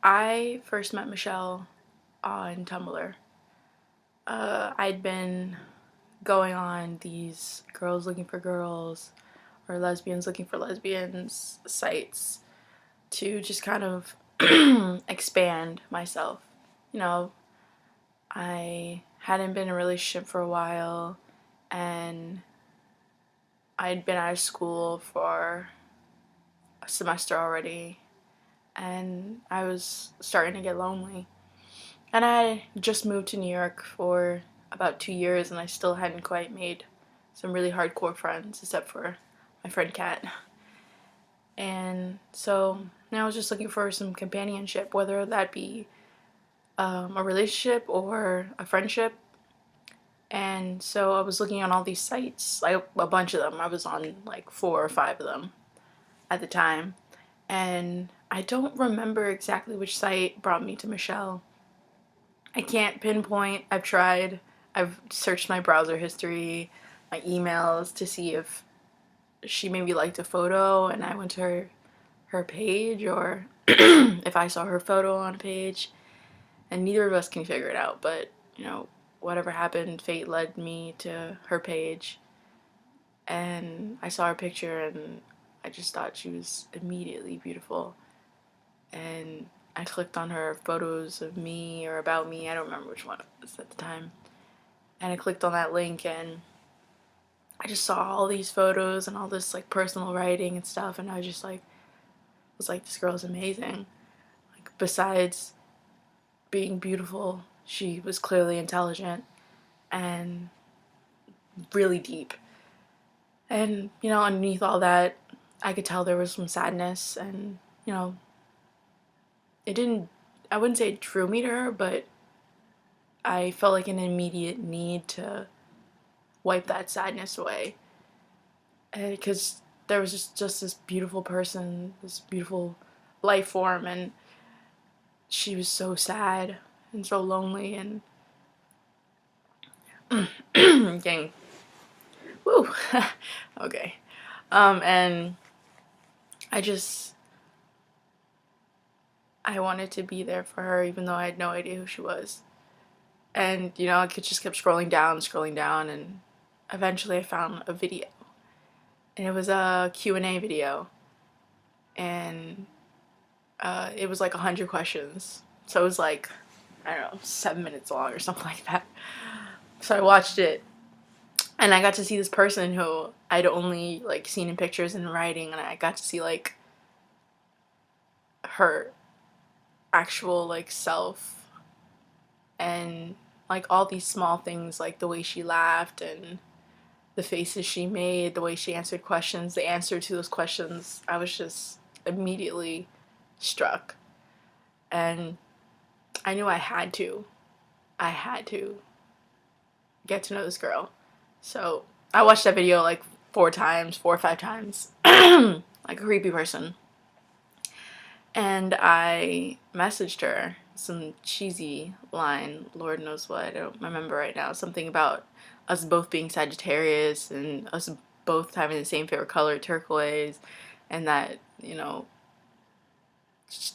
I first met Michelle on Tumblr. I'd been going on these girls looking for girls or lesbians looking for lesbians sites to just kind of expand myself. You know, I hadn't been in a relationship for a while and I'd been out of school for a semester already and I was starting to get lonely. And I just moved to New York for about 2 years and I still hadn't quite made some really hardcore friends except for my friend Kat. And so now I was just looking for some companionship, whether that be a relationship or a friendship. And so I was looking on all these sites, like a bunch of them. I was on like 4 or 5 of them at the time. And I don't remember exactly which site brought me to Michelle. I can't pinpoint. I've tried. I've searched my browser history, my emails to see if she maybe liked a photo and I went to her page or if I saw her photo on a page. And neither of us can figure it out, but whatever happened, fate led me to her page and I saw her picture and I just thought she was immediately beautiful. And I clicked on her photos of me or about me, I don't remember which one it was at the time. And I clicked on that link and I just saw all these photos and all this like personal writing and stuff and I just like was like, this girl's amazing. Like, besides being beautiful, she was clearly intelligent and really deep. And underneath all that, I could tell there was some sadness and it didn't, I wouldn't say it drew me to her, but I felt like an immediate need to wipe that sadness away. Because there was just this beautiful person, this beautiful life form, and she was so sad and so lonely and getting, woo, okay. And I just, I wanted to be there for her even though I had no idea who she was. And, I just kept scrolling down, and eventually I found a video. And it was a Q&A video. And it was like 100 questions. So it was like, I don't know, 7 minutes long or something like that. So I watched it. And I got to see this person who I'd only like seen in pictures and writing. And I got to see like her actual like self. And like all these small things, like the way she laughed and the faces she made, the way she answered questions, the answer to those questions, I was just immediately struck. And I knew I had to get to know this girl. So I watched that video like 4 times, 4 or 5 times, like a creepy person. And I messaged her some cheesy line, Lord knows what, I don't remember right now, something about us both being Sagittarius and us both having the same favorite color, turquoise, and that,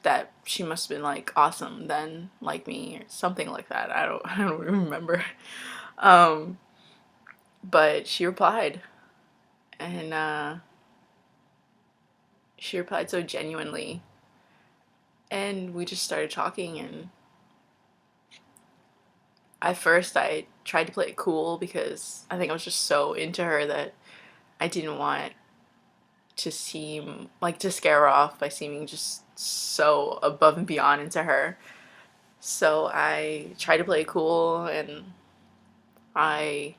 that she must have been like awesome then, like me, or something like that. I don't remember. Um, but she replied, and she replied so genuinely, and we just started talking. And at first I tried to play it cool because I think I was just so into her that I didn't want to seem like to scare her off by seeming just so above and beyond into her. So I tried to play it cool, and I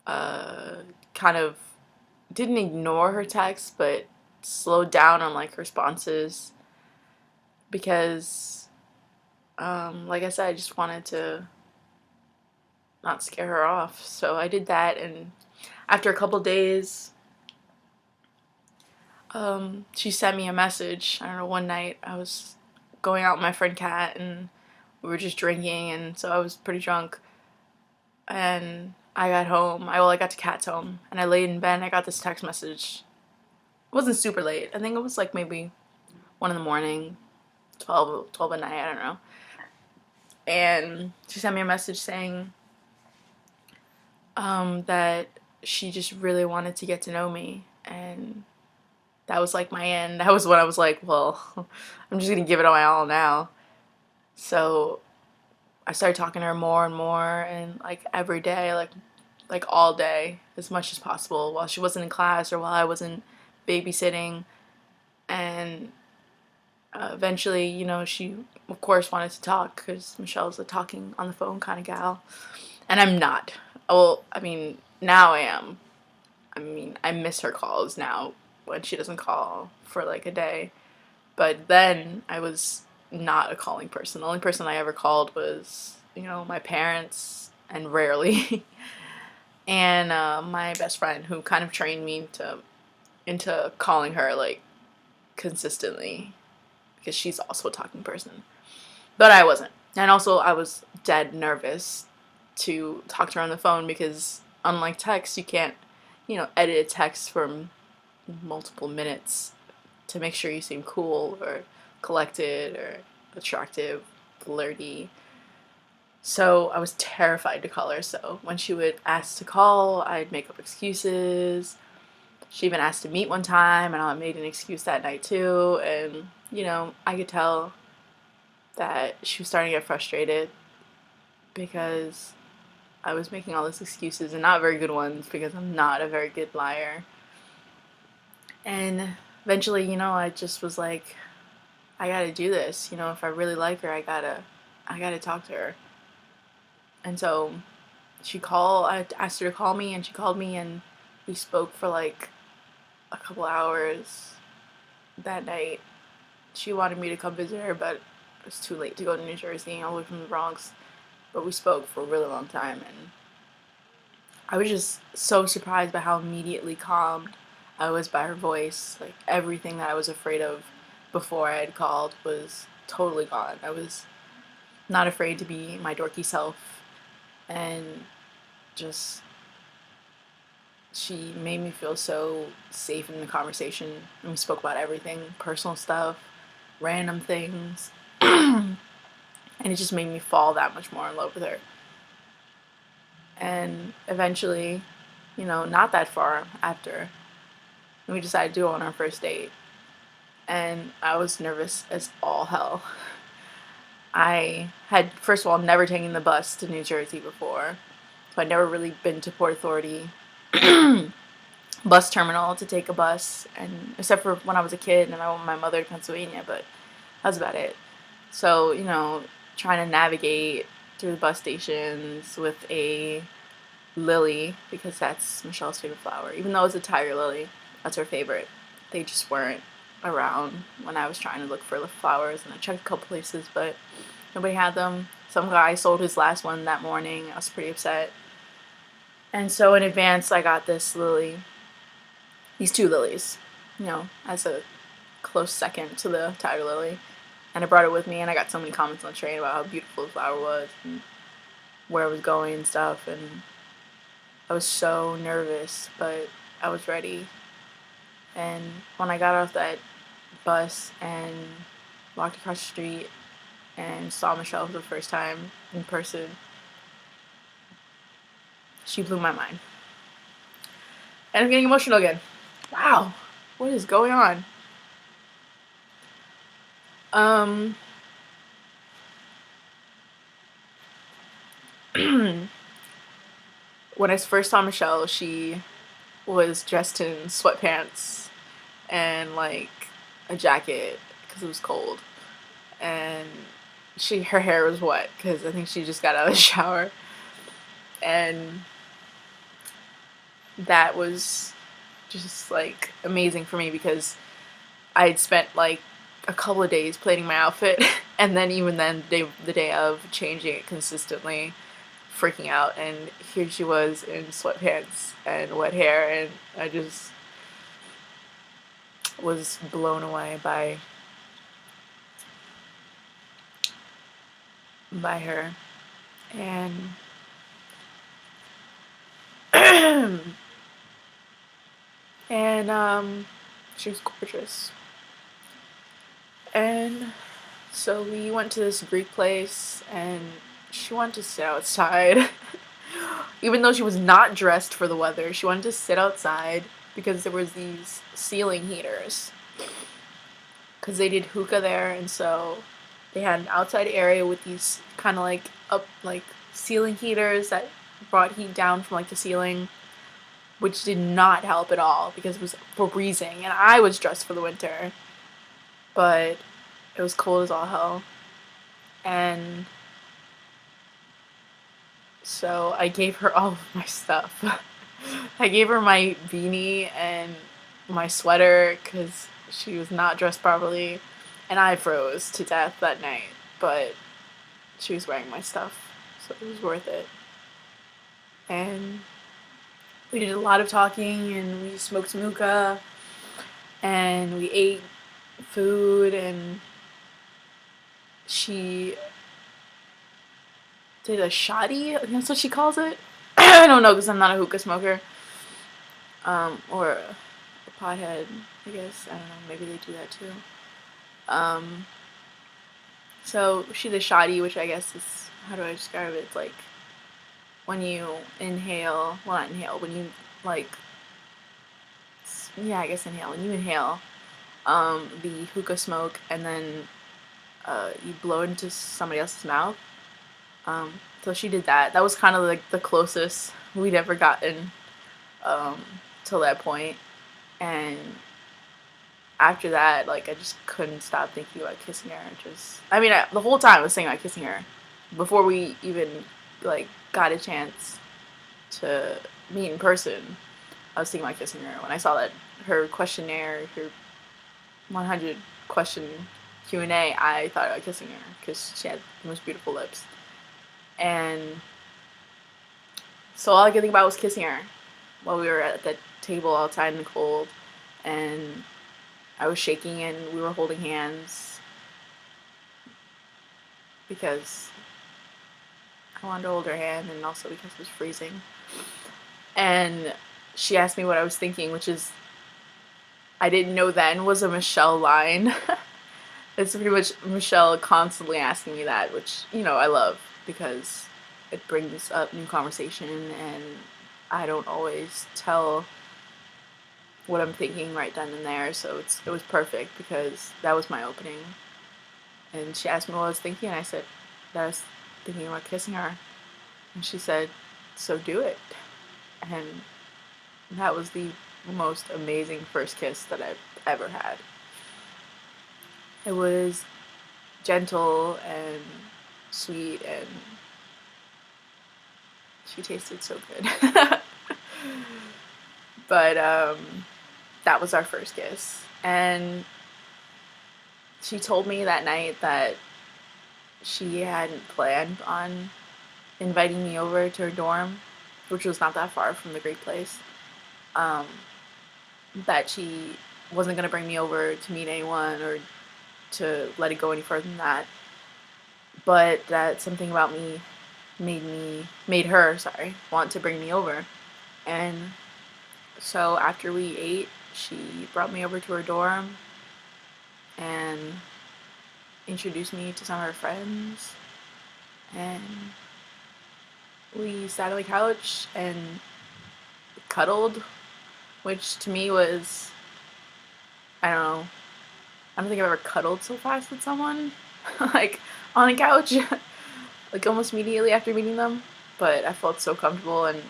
kind of didn't ignore her texts, but slowed down on like responses because, like I said, I just wanted to not scare her off. So I did that, and after a couple days, she sent me a message. I don't know, one night I was going out with my friend Kat, and we were just drinking, and so I was pretty drunk. And I got home. I got to Kat's home, and I laid in bed, and I got this text message. It wasn't super late. I think it was like maybe 1 in the morning. 12 at night, I don't know. And she sent me a message saying that she just really wanted to get to know me, and that was like my end. That was when I was like, well, I'm just gonna give it my all now. So I started talking to her more and more, and like every day, like all day, as much as possible, while she wasn't in class or while I wasn't babysitting. And eventually, she of course wanted to talk because Michelle's a talking on the phone kind of gal, and I'm not. Well, I mean, now I am. I mean, I miss her calls now when she doesn't call for like a day. But then I was not a calling person. The only person I ever called was, my parents, and rarely, and my best friend, who kind of trained me into calling her like consistently, because she's also a talking person. But I wasn't. And also, I was dead nervous to talk to her on the phone because, unlike text, you can't, edit a text from multiple minutes to make sure you seem cool or collected or attractive, flirty. So I was terrified to call her. So when she would ask to call, I'd make up excuses. She even asked to meet one time, and I made an excuse that night too. And, I could tell that she was starting to get frustrated because I was making all these excuses, and not very good ones because I'm not a very good liar. And eventually, I just was like, I gotta do this. If I really like her, I gotta talk to her. And so I asked her to call me, and she called me, and we spoke for like a couple hours that night. She wanted me to come visit her, but it was too late to go to New Jersey, all the way from the Bronx. But we spoke for a really long time, and I was just so surprised by how immediately calmed I was by her voice. Like, everything that I was afraid of before I had called was totally gone. I was not afraid to be my dorky self, and just, she made me feel so safe in the conversation, and we spoke about everything, personal stuff, random things, and it just made me fall that much more in love with her. And eventually, not that far after, we decided to go on our first date, and I was nervous as all hell. I had, first of all, never taken the bus to New Jersey before, so I'd never really been to Port Authority bus terminal to take a bus, and except for when I was a kid and I went with my mother to Pennsylvania, but that's about it. So, trying to navigate through the bus stations with a lily, because that's Michelle's favorite flower. Even though it's a tiger lily, that's her favorite. They just weren't around when I was trying to look for the flowers, and I checked a couple places, but nobody had them. Some guy sold his last one that morning. I was pretty upset. And so in advance, I got this lily, these two lilies, as a close second to the tiger lily. And I brought it with me, and I got so many comments on the train about how beautiful the flower was and where I was going and stuff. And I was so nervous, but I was ready. And when I got off that bus and walked across the street and saw Michelle for the first time in person, she blew my mind. And I'm getting emotional again. Wow, what is going on? When I first saw Michelle, she was dressed in sweatpants and like a jacket because it was cold, and her hair was wet because I think she just got out of the shower, and that was just like amazing for me because I had spent like a couple of days planning my outfit, and then even then, the day of, changing it consistently, freaking out, and here she was in sweatpants and wet hair, and I just was blown away by her. And and she was gorgeous. And So we went to this Greek place and she wanted to sit outside. Even though she was not dressed for the weather, she wanted to sit outside because there was these ceiling heaters. Because they did hookah there, and so they had an outside area with these kind of like up like ceiling heaters that brought heat down from like the ceiling, which did not help at all because it was freezing and I was dressed for the winter, but it was cold as all hell. And so I gave her all of my stuff. I gave her my beanie and my sweater because she was not dressed properly, and I froze to death that night, but she was wearing my stuff, so it was worth it. And we did a lot of talking, and we smoked some hookah, and we ate food, and she did a shoddy, that's what she calls it. I don't know because I'm not a hookah smoker, or a pothead, I guess. I don't know, maybe they do that too. Um, so she did a shoddy, which I guess is, how do I describe it? It's like when you inhale, well, not inhale, when you like, yeah, I guess inhale. When you inhale the hookah smoke and then you blow into somebody else's mouth. So she did that. That was kind of like the closest we'd ever gotten um, till that point. And after that, like, I just couldn't stop thinking about kissing her. I mean, the whole time I was thinking about kissing her before we even like got a chance to meet in person. I was thinking about kissing her when I saw that her questionnaire, her 100 question Q&A. I thought about kissing her because she had the most beautiful lips, and so all I could think about was kissing her while we were at the table outside in the cold, and I was shaking and we were holding hands because I wanted to hold her hand and also because it was freezing. And she asked me what I was thinking, which is, I didn't know then was a Michelle line. It's pretty much Michelle constantly asking me that, which, I love because it brings up new conversation, and I don't always tell what I'm thinking right then and there, so it was perfect because that was my opening. And she asked me what I was thinking, and I said that I was thinking about kissing her. And she said, so do it. And that was the most amazing first kiss that I've ever had. It was gentle and sweet, and she tasted so good. But that was our first kiss. And she told me that night that she hadn't planned on inviting me over to her dorm, which was not that far from the Greek place. That she wasn't going to bring me over to meet anyone or to let it go any further than that. But that something about me made her want to bring me over. And so after we ate, she brought me over to her dorm and introduced me to some of her friends, and we sat on the couch and cuddled, which to me was, I don't know, I don't think I've ever cuddled so fast with someone, like on the couch, like almost immediately after meeting them, but I felt so comfortable, and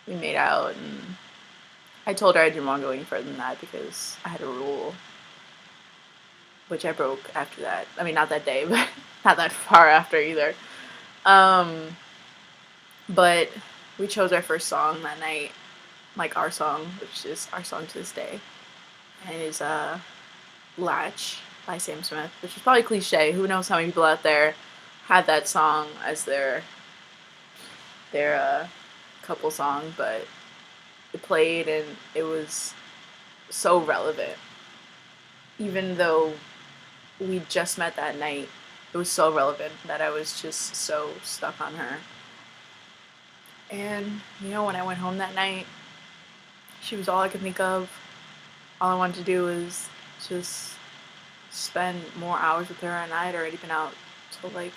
we made out, and I told her I didn't want to go any further than that because I had a rule, which I broke after that. I mean, not that day, but not that far after either. But we chose our first song that night, like our song, which is our song to this day, and it is Latch by Sam Smith, which is probably cliche. Who knows how many people out there had that song as their couple song, but it played and it was so relevant. Even though we just met that night, it was so relevant that I was just so stuck on her. And, when I went home that night, she was all I could think of. All I wanted to do was just spend more hours with her, and I had already been out till like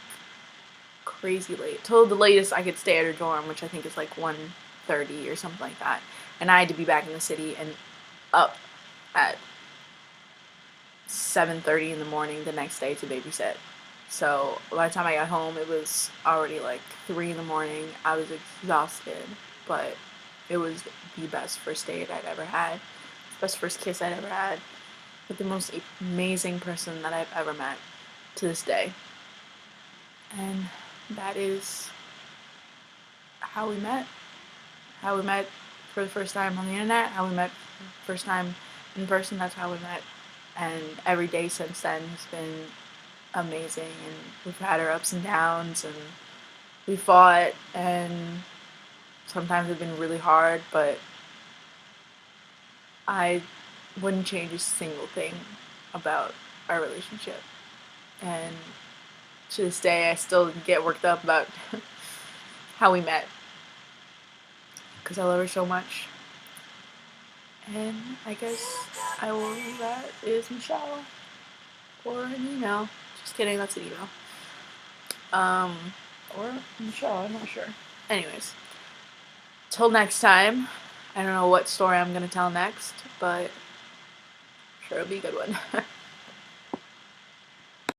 crazy late, till the latest I could stay at her dorm, which I think is like 1:30 or something like that. And I had to be back in the city and up at 7:30 in the morning the next day to babysit. So by the time I got home, it was already like 3 in the morning. I was exhausted, but it was the best first date I'd ever had, best first kiss I'd ever had, with the most amazing person that I've ever met to this day. And that is how we met. How we met for the first time on the internet, how we met first time in person, that's how we met. And every day since then has been amazing, and we've had our ups and downs, and we fought, and sometimes it's been really hard, but I wouldn't change a single thing about our relationship. And to this day, I still get worked up about how we met, because I love her so much. And I guess that is Michelle. Or an email. Just kidding, that's an email. Or Michelle, I'm not sure. Anyways, till next time. I don't know what story I'm gonna tell next, but I'm sure it'll be a good one.